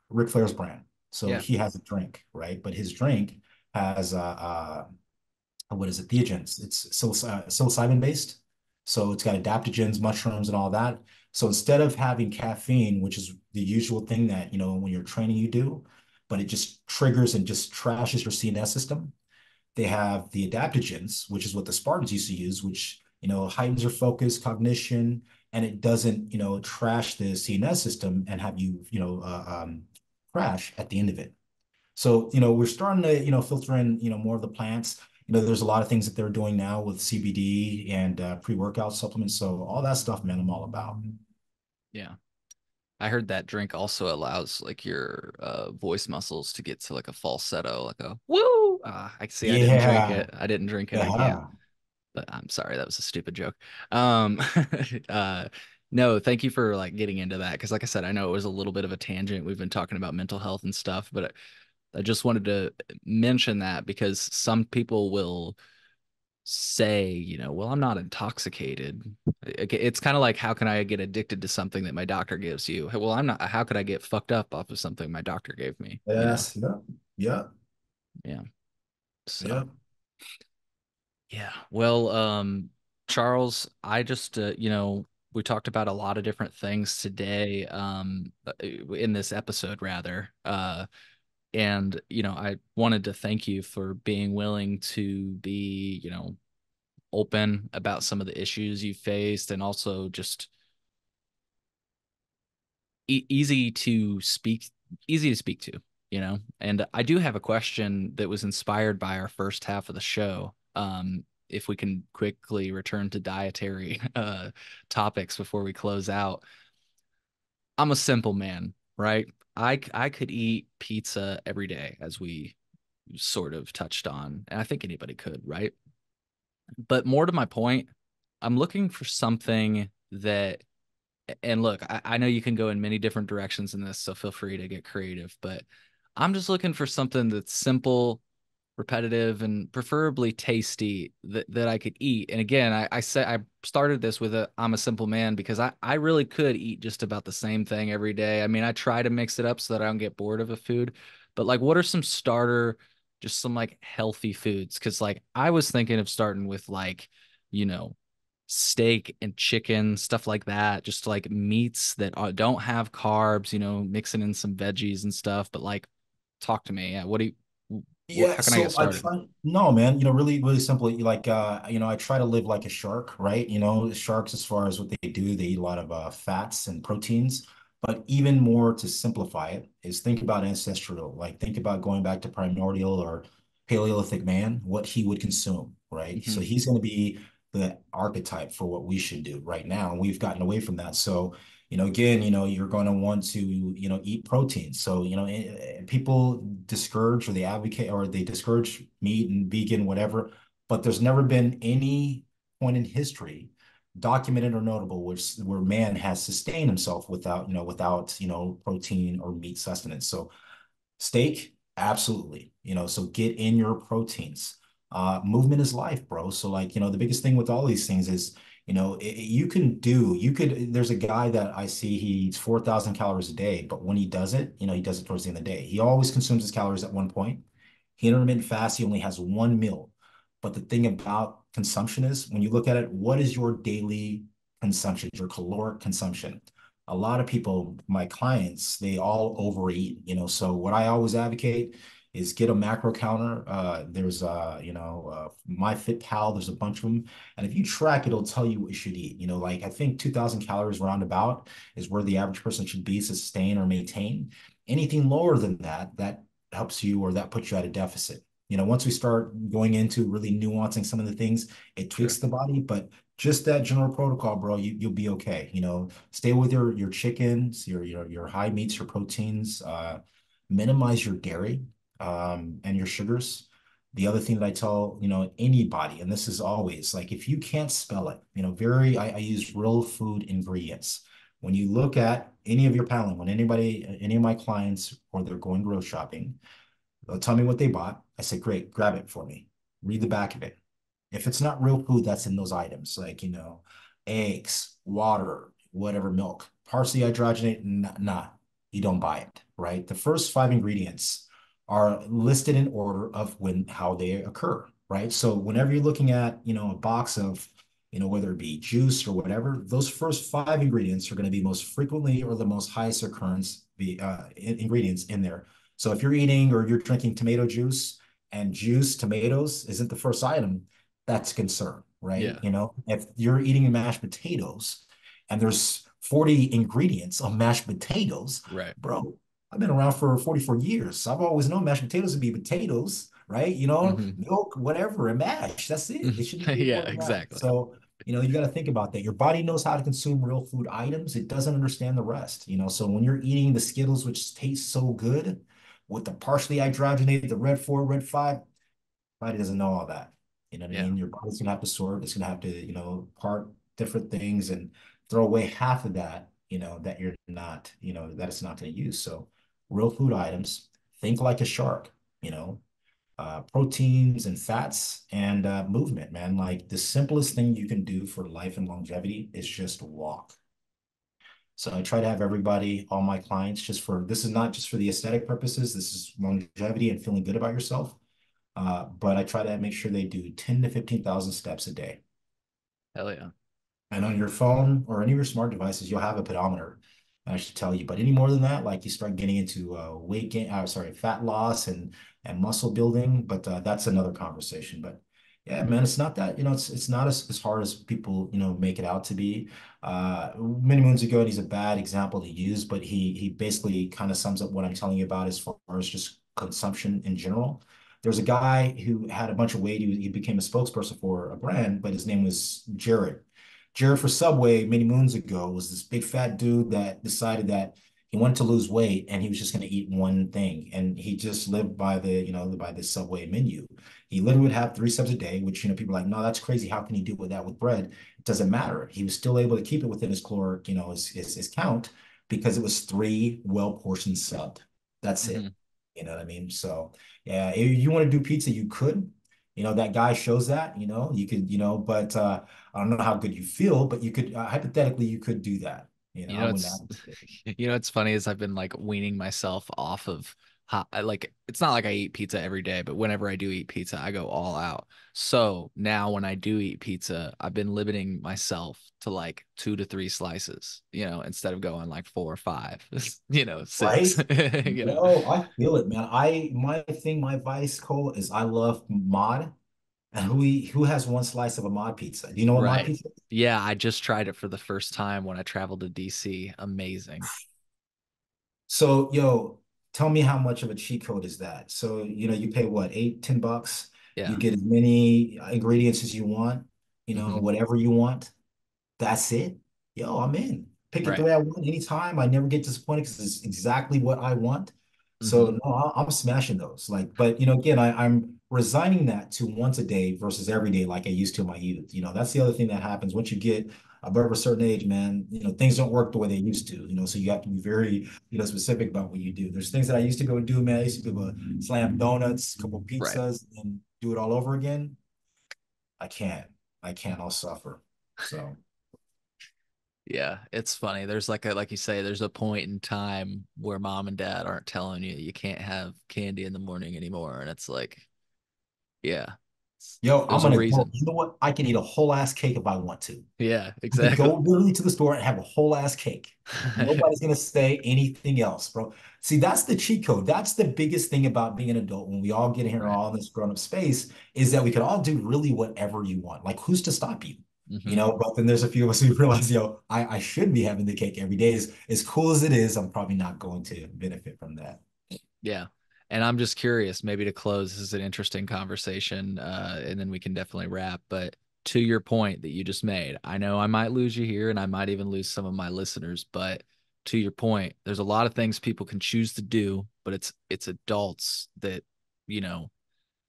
Ric Flair's brand. So Yeah. he has a drink, right? But his drink has what is it? Theogens. It's psilocybin based. So it's got adaptogens, mushrooms, and all that. So instead of having caffeine, which is the usual thing that, when you're training, you do, but it just triggers and just trashes your CNS system, they have the adaptogens, which is what the Spartans used to use, which, heightens your focus, cognition, and it doesn't, trash the CNS system and have you, crash at the end of it. So, we're starting to, filter in, more of the plants. There's a lot of things that they're doing now with CBD and pre-workout supplements. So all that stuff, man, I'm all about. Yeah. I heard that drink also allows like your voice muscles to get to like a falsetto, like a woo. I see. I didn't drink Yeah. it. I didn't drink it. I can't. Yeah. But I'm sorry, that was a stupid joke. Um, uh, no, thank you for like getting into that because, like I said, I know it was a little bit of a tangent. We've been talking about mental health and stuff, but I just wanted to mention that because some people will say, well, I'm not intoxicated. It's kind of like, how can I get addicted to something that my doctor gives you? Well, I'm not. How could I get fucked up off of something my doctor gave me? Yes. Yeah. Yeah. Yeah. So, Yeah. yeah. Well, Charles, I just, we talked about a lot of different things today, in this episode, rather. And, I wanted to thank you for being willing to be, open about some of the issues you faced and also just easy to speak to, and I do have a question that was inspired by our first half of the show. If we can quickly return to dietary topics before we close out. I'm a simple man, right? I could eat pizza every day, as we sort of touched on, and I think anybody could, right? But more to my point, I'm looking for something that, and look, I know you can go in many different directions in this, so feel free to get creative, but I'm just looking for something that's simple, repetitive, and preferably tasty that I could eat. And again, I said I started this with I'm a simple man because I really could eat just about the same thing every day. I mean, I try to mix it up so that I don't get bored of a food. But like, what are some starter, just some like healthy foods? Because like I was thinking of starting with like, you know, steak and chicken, stuff like that, just like meats that don't have carbs, mixing in some veggies and stuff. But like, talk to me. Yeah, what do you? Yeah, How can I get so I started? try, no, man, really, really simply, like, I try to live like a shark, right? Sharks, as far as what they do, they eat a lot of fats and proteins. But even more to simplify it is think about ancestral, like think about going back to primordial or Paleolithic man, what he would consume, right? So Hmm. he's going to be the archetype for what we should do right now. And we've gotten away from that. So, again, you're going to want to, eat protein. So, people discourage or they advocate or they discourage meat and vegan, whatever, but there's never been any point in history, documented or notable, where man has sustained himself without protein or meat sustenance. So steak, absolutely. So get in your proteins. Movement is life, bro. So like, the biggest thing with all these things is, there's a guy that I see, he eats 4,000 calories a day, but when he does it, he does it towards the end of the day. He always consumes his calories at one point. He intermittent fast, he only has one meal. But the thing about consumption is when you look at it, what is your daily consumption, your caloric consumption? A lot of people, my clients, they all overeat, So what I always advocate is get a macro counter. There's MyFitPal, there's a bunch of them. And if you track it, it'll tell you what you should eat. Like I think 2,000 calories roundabout is where the average person should be to sustain or maintain. Anything lower than that, that helps you or that puts you at a deficit. Once we start going into really nuancing some of the things, it tweaks Sure. the body, but just that general protocol, bro, you'll be okay. Stay with your chickens, your high meats, your proteins, minimize your dairy and your sugars. The other thing that I tell, anybody, and this is always like if you can't spell it, I use real food ingredients. When you look at any of your paneling, when any of my clients or they're going grocery shopping, they'll tell me what they bought. I say, great, grab it for me. Read the back of it. If it's not real food that's in those items, like, eggs, water, whatever, milk, partially hydrogenated, not, you don't buy it, right? The first five ingredients are listed in order of how they occur, right? So whenever you're looking at, a box of, whether it be juice or whatever, those first five ingredients are going to be most frequently or the most highest occurrence ingredients in there. So if you're eating or you're drinking tomato juice and tomatoes isn't the first item, that's a concern, right? Yeah. If you're eating mashed potatoes and there's 40 ingredients of mashed potatoes, Right. bro, I've been around for 44 years. I've always known mashed potatoes would be potatoes, right? Hmm. Milk, whatever, and mash. That's it. It shouldn't be Yeah, more than that. exactly. So, you got to think about that. Your body knows how to consume real food items. It doesn't understand the rest, So when you're eating the Skittles, which taste so good with the partially hydrogenated, the red 4, red 5, body doesn't know all that. You know what I Yeah. mean? Your body's gonna have to sort, it's gonna have to, part different things and throw away half of that, that you're not, that it's not gonna use. So real food items, think like a shark, you know, proteins and fats and movement, man. Like the simplest thing you can do for life and longevity is just walk. So I try to have everybody, all my clients, this is not just for the aesthetic purposes. This is longevity and feeling good about yourself. But I try to make sure they do 10 to 15,000 steps a day. Hell yeah. And on your phone or any of your smart devices, you'll have a pedometer. I should tell you, but any more than that, like you start getting into weight gain, fat loss and muscle building. But that's another conversation. But yeah, man, it's not that, it's not as hard as people, make it out to be. Many moons ago, and he's a bad example to use, but he basically kind of sums up what I'm telling you about as far as just consumption in general. There's a guy who had a bunch of weight. He became a spokesperson for a brand, but his name was Jared. Jared for Subway many moons ago was this big fat dude that decided that he wanted to lose weight and he was just going to eat one thing. And he just lived by by the Subway menu. He literally would have 3 subs a day, which, people are like, no, that's crazy. How can he do with that with bread? It doesn't matter. He was still able to keep it within his caloric, his count because it was three well-portioned subbed. That's it. Hmm. You know what I mean? So yeah, if you want to do pizza, you could. That guy shows that, you could, but I don't know how good you feel, but you could hypothetically you could do that. You I know, wouldn't it's advocate it. you know, it's funny is I've been like weaning myself off of like it's not like I eat pizza every day, but whenever I do eat pizza, I go all out. So now when I do eat pizza, I've been limiting myself to like 2 to 3 slices, instead of going like 4 or 5, six, Right? you know. Yo, I feel it, man. My vice, Cole, is I love mod. And who has one slice of a mod pizza? Do you know what mod Right. pizza is? Yeah, I just tried it for the first time when I traveled to DC. Amazing. So, yo, tell me how much of a cheat code is that? So, you pay what, 8, $10? You Yeah. get as many ingredients as you want, Hmm. whatever you want. That's it. Yo, I'm in. Pick it the Right. way I want anytime. I never get disappointed because it's exactly what I want. So Hmm. no, I'm smashing those. Like, but again, I'm resigning that to once a day versus every day like I used to in my youth. That's the other thing that happens once you get above a certain age, man. Things don't work the way they used to. So you have to be very, specific about what you do. There's things that I used to go and do, man. I used to go slam donuts, a couple Right. pizzas, and do it all over again. I can't. I can't. I'll suffer. So. Yeah, it's funny. There's like you say, there's a point in time where mom and dad aren't telling you you can't have candy in the morning anymore. And it's like, yeah, Yo, I'm there's a gonna go. reason. You know what? I can eat a whole ass cake if I want to. Yeah, I could go exactly. literally to the store and have a whole ass cake. Nobody's gonna say anything else, bro. See, that's the cheat code. That's the biggest thing about being an adult when we all get here Right. all in this grown-up space is that we can all do really whatever you want. Like, who's to stop you? Hmm. But then there's a few of us who realize, I should be having the cake every day. As cool as it is, I'm probably not going to benefit from that. Yeah. And I'm just curious, maybe to close, this is an interesting conversation, and then we can definitely wrap. But to your point that you just made, I know I might lose you here and I might even lose some of my listeners, but to your point, there's a lot of things people can choose to do, but it's adults that, you know,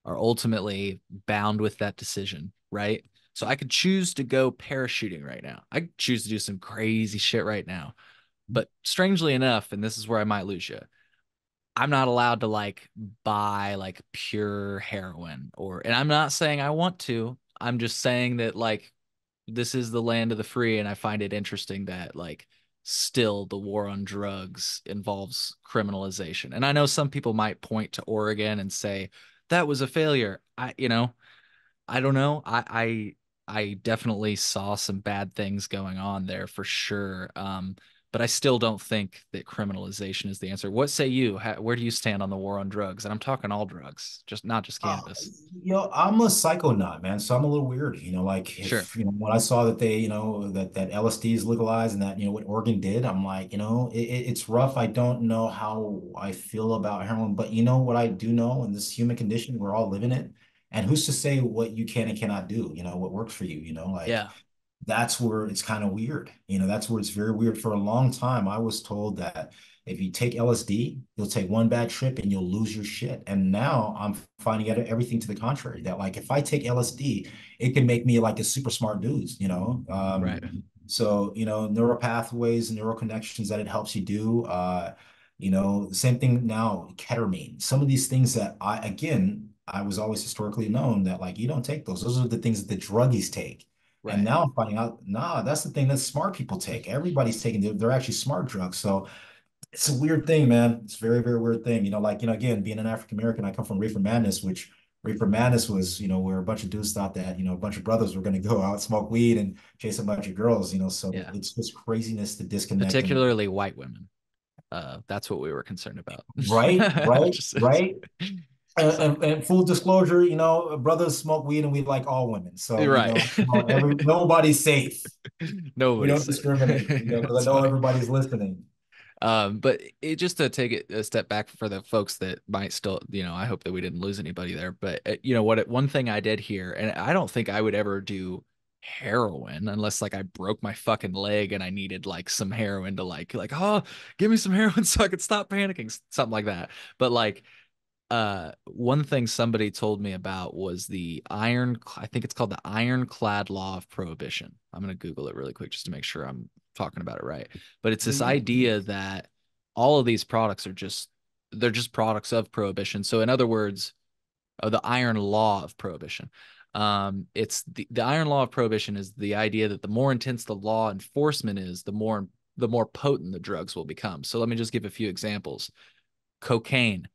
are ultimately bound with that decision, right? So I could choose to go parachuting right now. I could choose to do some crazy shit right now. But strangely enough, and this is where I might lose you, I'm not allowed to like buy like pure heroin and I'm not saying I want to. I'm just saying that like this is the land of the free and I find it interesting that like still the war on drugs involves criminalization. And I know some people might point to Oregon and say that was a failure. I don't know. I definitely saw some bad things going on there for sure. But I still don't think that criminalization is the answer. What say you? Where do you stand on the war on drugs? And I'm talking all drugs, just not just Uh, cannabis. I'm a psychonaut, man. So I'm a little weird. Like Sure. if when I saw that they, that LSD is legalized and that what Oregon did, I'm like, it's rough. I don't know how I feel about heroin, but you know what I do know in this human condition, we're all living it. And who's to say what you can and cannot do? What works for you? Like Yeah. that's where it's kind of weird. That's where it's very weird. For a long time, I was told that if you take LSD, you'll take one bad trip and you'll lose your shit. And now I'm finding out everything to the contrary, that like if I take LSD, it can make me like a super smart dude. Right. So, neural pathways, neural connections that it helps you do. The same thing now, ketamine. Some of these things that I was always historically known that like you don't take those. Those are the things that the druggies take. And Right. now I'm finding out, nah, that's the thing that smart people take. Everybody's taking, they're actually smart drugs. So it's a weird thing, man. It's a very, very weird thing. Again, being an African American, I come from Reefer Madness, which Reefer Madness was, where a bunch of dudes thought that, a bunch of brothers were going to go out, smoke weed and chase a bunch of girls. So Yeah. it's just craziness to disconnect and Particularly white women. That's what we were concerned about. right, right, Just, right. And, sorry. and full disclosure, brothers smoke weed and we like all women. So, You're right. nobody's safe. We Nobody's don't safe. discriminate, because It's I know funny. everybody's listening. But just to take it a step back for the folks that might still, I hope that we didn't lose anybody there. But one thing I did here, and I don't think I would ever do heroin unless like I broke my fucking leg and I needed like some heroin to like, oh, give me some heroin so I could stop panicking, something like that. But like one thing somebody told me about was I think it's called the ironclad law of prohibition. I'm going to Google it really quick just to make sure I'm talking about it right. But it's this Yeah, idea that all of these products they're just products of prohibition. So in other words, the iron law of prohibition. It's the iron law of prohibition is the idea that the more intense the law enforcement is, the more potent the drugs will become. So let me just give a few examples. Cocaine.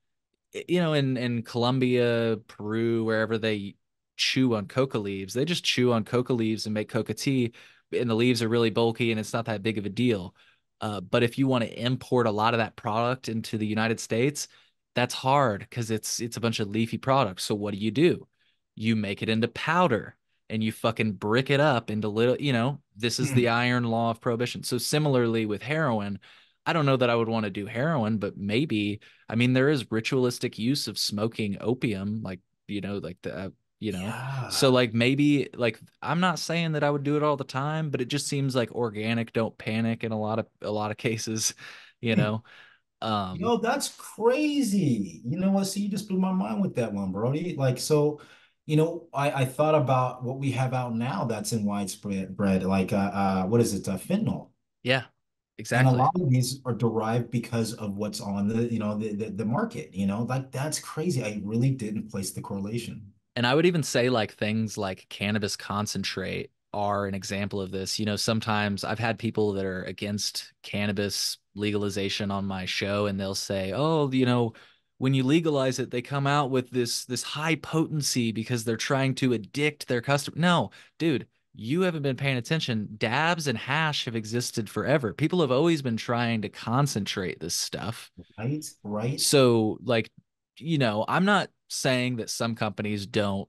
in Colombia, Peru, wherever they chew on coca leaves, they just chew on coca leaves and make coca tea, and the leaves are really bulky and it's not that big of a deal. But if you want to import a lot of that product into the United States, that's hard because it's a bunch of leafy products. So what do? You make it into powder and you fucking brick it up into little, this is the Hmm. iron law of prohibition. So similarly with heroin, I don't know that I would want to do heroin, but maybe, I mean, there is ritualistic use of smoking opium, like, like you know, so Yeah. like maybe like I'm not saying that I would do it all the time, but it just seems like organic, don't panic in a lot of cases, you Hmm. know. Um, Yo, that's crazy. You know what? See, you just blew my mind with that one, Brody. Like, so, I thought about what we have out now that's in widespread bread, like what is it? Fentanyl. yeah, And a exactly. lot of these are derived because of what's on the market, like that's crazy. I really didn't place the correlation. And I would even say like things like cannabis concentrate are an example of this. Sometimes I've had people that are against cannabis legalization on my show and they'll say, "Oh, when you legalize it, they come out with this high potency because they're trying to addict their customer." No, dude, you haven't been paying attention. Dabs and hash have existed forever. People have always been trying to concentrate this stuff. Right? Right? So, like, I'm not saying that some companies don't,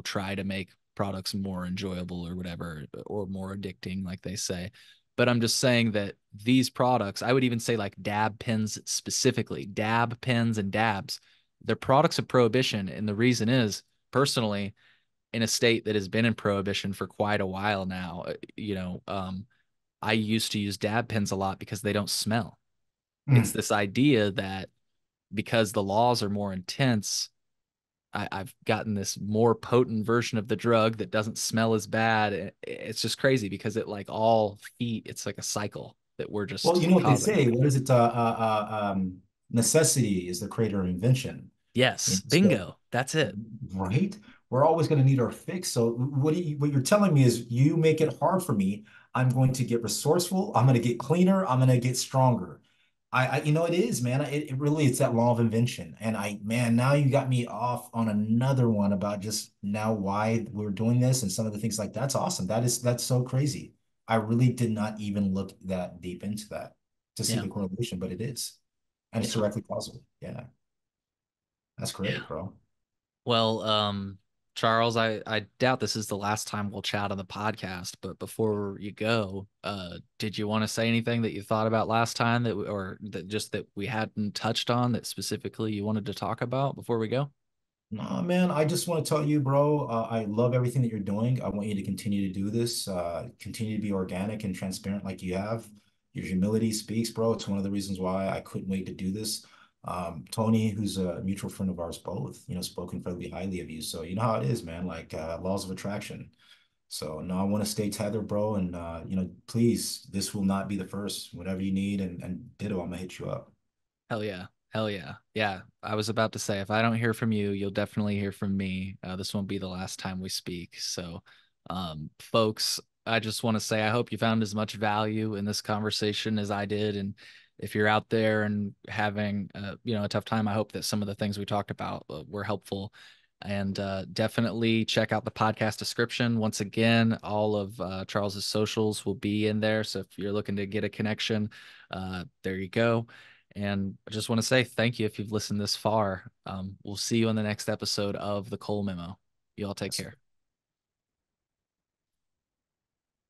try to make products more enjoyable or whatever, or more addicting, like they say. But I'm just saying that these products, I would even say like dab pens specifically, dab pens and dabs, they're products of prohibition. And the reason is, personally, in a state that has been in prohibition for quite a while now, I used to use dab pens a lot because they don't smell. It's Mm. this idea that because the laws are more intense, I've gotten this more potent version of the drug that doesn't smell as bad. It's just crazy because it's like a cycle that we're Well, just you know what they causing. say. What is it? Necessity is the creator of invention. Yes, So, bingo. That's it. right? We're always going to need our fix. So what you're telling me is you make it hard for me. I'm going to get resourceful. I'm going to get cleaner. I'm going to get stronger. It is, man. It really, it's that law of invention. And man, now you got me off on another one about just now why we're doing this and some of the things like that's awesome. That's so crazy. I really did not even look that deep into that to see Yeah. the correlation, but it is. And it's Yeah. directly causal. Yeah. That's Yeah. great, bro. Well, Charles, I doubt this is the last time we'll chat on the podcast, but before you go, did you want to say anything that you thought about last time or that just that we hadn't touched on that specifically you wanted to talk about before we go? Nah, man, I just want to tell you, bro, I love everything that you're doing. I want you to continue to do this, continue to be organic and transparent like you have. Your humility speaks, bro. It's one of the reasons why I couldn't wait to do this. Tony, who's a mutual friend of ours both, spoke incredibly highly of you. So you know how it is, man, like laws of attraction. So no, I want to stay tethered, bro. And please, this will not be the first. Whatever you need and ditto, I'm gonna hit you up. Hell yeah. Hell yeah. Yeah. I was about to say, if I don't hear from you, you'll definitely hear from me. This won't be the last time we speak. So, folks, I just want to say I hope you found as much value in this conversation as I did. And if you're out there and having, a tough time, I hope that some of the things we talked about were helpful. And definitely check out the podcast description. Once again, all of Charles's socials will be in there. So if you're looking to get a connection, there you go. And I just want to say thank you if you've listened this far. We'll see you on the next episode of the Cole Memo. You all take care.